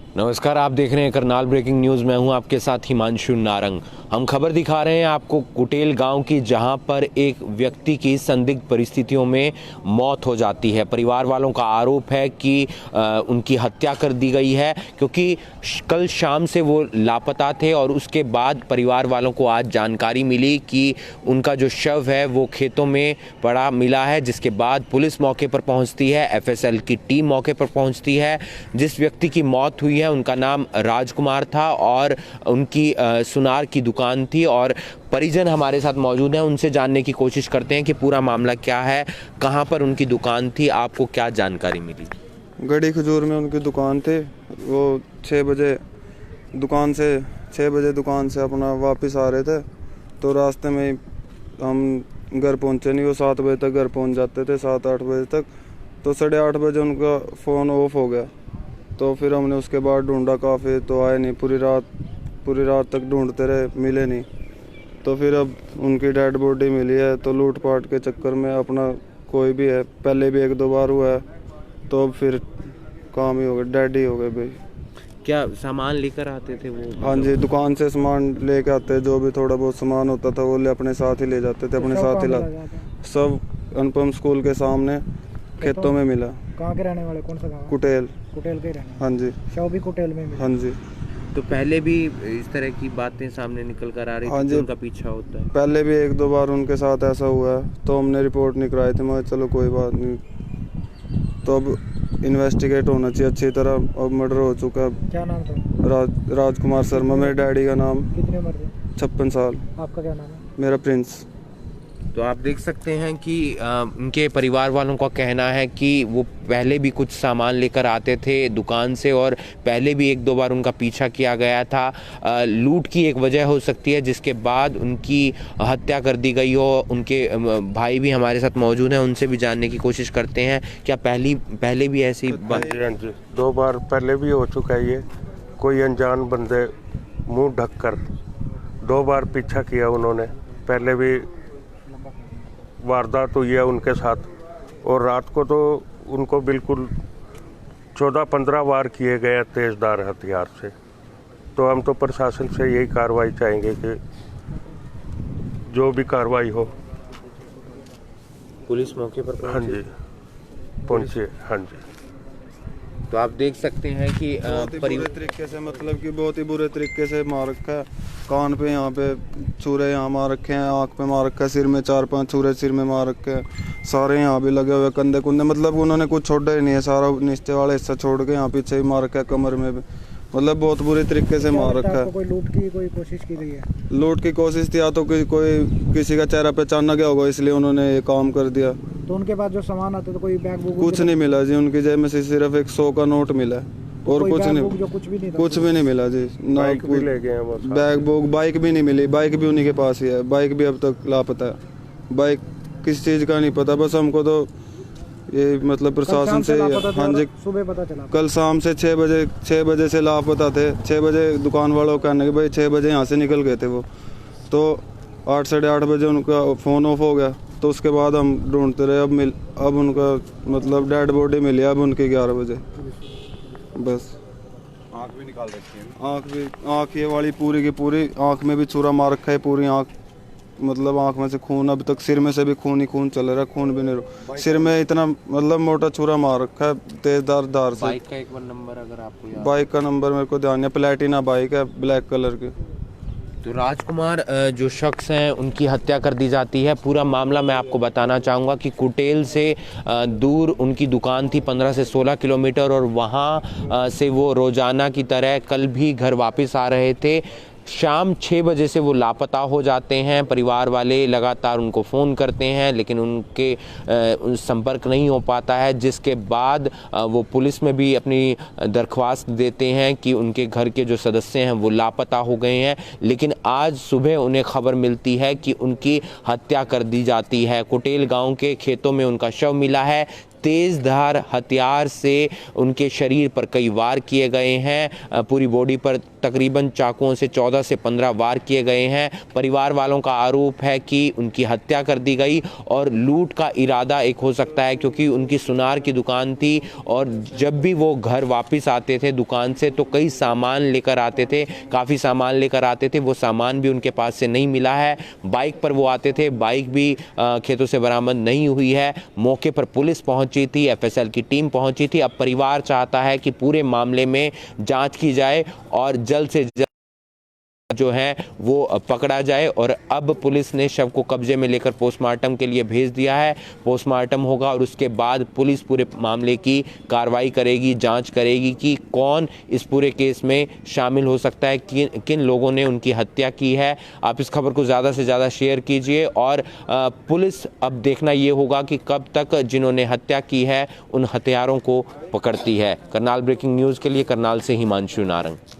नमस्कार, आप देख रहे हैं करनाल ब्रेकिंग न्यूज़। मैं हूं आपके साथ हिमांशु नारंग। हम खबर दिखा रहे हैं आपको कुटेल गांव की, जहां पर एक व्यक्ति की संदिग्ध परिस्थितियों में मौत हो जाती है। परिवार वालों का आरोप है कि उनकी हत्या कर दी गई है, क्योंकि कल शाम से वो लापता थे और उसके बाद परिवार वालों को आज जानकारी मिली कि उनका जो शव है वो खेतों में पड़ा मिला है। जिसके बाद पुलिस मौके पर पहुंचती है, एफएसएल की टीम मौके पर पहुंचती है। जिस व्यक्ति की मौत हुई है उनका नाम राजकुमार था और उनकी सुनार की दुकान थी, और परिजन हमारे साथ मौजूद हैं। उनसे जानने की कोशिश करते हैं कि पूरा मामला क्या है, कहां पर उनकी दुकान थी, आपको क्या जानकारी मिली। गड़ी खजूर में उनकी दुकान थी। वो 6 बजे दुकान से अपना वापस आ रहे थे, तो रास्ते में हम घर पहुंचे नहीं। वो 7 बजे तक घर पहुंच जाते थे, 7-8 बजे तक। तो 8:30 बजे उनका फ़ोन ऑफ हो गया। तो फिर हमने उसके बाद ढूंढा काफ़ी, तो आए नहीं। पूरी रात तक ढूंढते रहे, मिले नहीं। तो फिर अब उनकी डेड बॉडी मिली है। तो लूटपाट के चक्कर में अपना कोई भी है, पहले भी 1-2 बार हुआ है, तो अब फिर काम ही हो गया, डेड ही हो गए भाई। क्या सामान लेकर आते थे वो? हाँ जी, दुकान से सामान लेके आते, जो भी थोड़ा बहुत सामान होता था वो अपने साथ ही ले जाते थे, अपने साथ ही सब अनुपम स्कूल के सामने खेतों में मिला। कहाँ के रहने वाले, कौन सा गाँव? कुटेल के रहने। हाँ जी, शव भी कुटेल में मिला। हाँ जी। तो पहले भी इस तरह की बातें सामने निकल कर आ रही हाँ थी जी, कि उनका पीछा होता है? पहले भी 1-2 बार उनके साथ ऐसा हुआ है, तो हमने रिपोर्ट नहीं कराई थी। मगर चलो कोई बात नहीं, तो अब इन्वेस्टिगेट होना चाहिए अच्छी तरह। अब मर्डर हो चुका है। क्या नाम था? राजकुमार शर्मा मेरे डैडी का नाम। कितनी उम्र थी? 56 साल। आपका क्या नाम है? मेरा प्रिंस। तो आप देख सकते हैं कि उनके परिवार वालों का कहना है कि वो पहले भी कुछ सामान लेकर आते थे दुकान से, और पहले भी 1-2 बार उनका पीछा किया गया था। लूट की एक वजह हो सकती है जिसके बाद उनकी हत्या कर दी गई हो। उनके भाई भी हमारे साथ मौजूद हैं, उनसे भी जानने की कोशिश करते हैं क्या पहले भी ऐसी बात? 2 बार पहले भी हो चुका है ये। कोई अनजान बंदे मुंह ढककर 2 बार पीछा किया उन्होंने। पहले भी वारदात हुई है उनके साथ, और रात को तो उनको बिल्कुल 14-15 वार किए गए तेज़धार हथियार से। तो हम तो प्रशासन से यही कार्रवाई चाहेंगे कि जो भी कार्रवाई हो। पुलिस मौके पर हाँ जी, पहुँचिए। हाँ जी। तो आप देख सकते हैं कि बुरे तरीके से, मतलब कि बहुत ही बुरे तरीके से मार रखा है। कान पे यहाँ पे छुरे यहाँ मार रखे हैं, आँख पे मार रखा है, सिर में 4-5 छुरे सिर में मार रखे हैं, सारे यहाँ भी लगे हुए कंधे कुंधे। मतलब उन्होंने कुछ छोड़ा ही नहीं है, सारा नीचे वाला हिस्सा छोड़ के यहाँ पीछे ही मार रखा है, कमर में भी। मतलब बहुत बुरे तरीके से मार रखा है। कोई लूट की कोई कोशिश की गई है? लूट की कोशिश थी, या तो कोई किसी का चेहरा पहचाना गया होगा, इसलिए उन्होंने ये काम कर दिया। तो उनके पास जो सामान आता तो कोई बैग बुक कुछ नहीं मिला जी। उनकी जेब में से सिर्फ एक 100 का नोट मिला है, और कुछ नहीं। जो कुछ भी नहीं था? कुछ भी नहीं मिला जी। ना बाइक भी ले गए हैं वो। बैग बुक, बाइक भी नहीं मिली। बाइक भी उन्हीं के पास ही है। बाइक भी अब तक लापता है। बाइक किस चीज़ का नहीं पता, बस हमको तो ये मतलब प्रशासन से। हाँ जी, सुबह पता चला। कल शाम से 6 बजे से लापता थे। 6 बजे दुकान वालों को कहने के भाई 6 बजे यहाँ से निकल गए थे वो। तो 8, 8:30 बजे उनका फ़ोन ऑफ हो गया। तो उसके बाद हम ढूंढते रहे। अब उनका मतलब डेड बॉडी मिली अब उनकी 11 बजे। बस आँख भी निकाल रखी है। आँख ये वाली पूरी की पूरी आँख में भी छुरा मार रखा है। पूरी आँख, मतलब आँख में से खून, अभी तक सिर में से भी खून ही खून चल रहा है। खून भी नहीं रुका। सिर में इतना मतलब मोटा छुरा मार रखा है तेजधार धार से। बाइक का एक बार नंबर अगर आपको याद? बाइक का नंबर मेरे को ध्यान है, प्लेटिना बाइक है, ब्लैक कलर की। तो राजकुमार जो शख्स हैं उनकी हत्या कर दी जाती है। पूरा मामला मैं आपको बताना चाहूँगा कि कुटेल से दूर उनकी दुकान थी 15 से 16 किलोमीटर, और वहाँ से वो रोज़ाना की तरह कल भी घर वापस आ रहे थे। शाम 6 बजे से वो लापता हो जाते हैं। परिवार वाले लगातार उनको फ़ोन करते हैं, लेकिन उनके संपर्क नहीं हो पाता है। जिसके बाद वो पुलिस में भी अपनी दरख्वास्त देते हैं कि उनके घर के जो सदस्य हैं वो लापता हो गए हैं। लेकिन आज सुबह उन्हें खबर मिलती है कि उनकी हत्या कर दी जाती है। कुटेल गांव के खेतों में उनका शव मिला है। तेज़धार हथियार से उनके शरीर पर कई वार किए गए हैं। पूरी बॉडी पर तकरीबन चाकुओं से 14 से 15 वार किए गए हैं। परिवार वालों का आरोप है कि उनकी हत्या कर दी गई और लूट का इरादा एक हो सकता है, क्योंकि उनकी सुनार की दुकान थी और जब भी वो घर वापस आते थे दुकान से तो कई सामान लेकर आते थे, काफ़ी सामान लेकर आते थे। वो सामान भी उनके पास से नहीं मिला है। बाइक पर वो आते थे, बाइक भी खेतों से बरामद नहीं हुई है। मौके पर पुलिस पहुंची थी, एफएसएल की टीम पहुंची थी। अब परिवार चाहता है कि पूरे मामले में जांच की जाए और जल्द से जल्द जो है वो पकड़ा जाए। और अब पुलिस ने शव को कब्जे में लेकर पोस्टमार्टम के लिए भेज दिया है। पोस्टमार्टम होगा और उसके बाद पुलिस पूरे मामले की कार्रवाई करेगी, जांच करेगी कि कौन इस पूरे केस में शामिल हो सकता है, किन लोगों ने उनकी हत्या की है। आप इस खबर को ज़्यादा से ज़्यादा शेयर कीजिए और पुलिस अब देखना ये होगा कि कब तक जिन्होंने हत्या की है उन हत्यारों को पकड़ती है। करनाल ब्रेकिंग न्यूज़ के लिए करनाल से हिमांशु नारंग।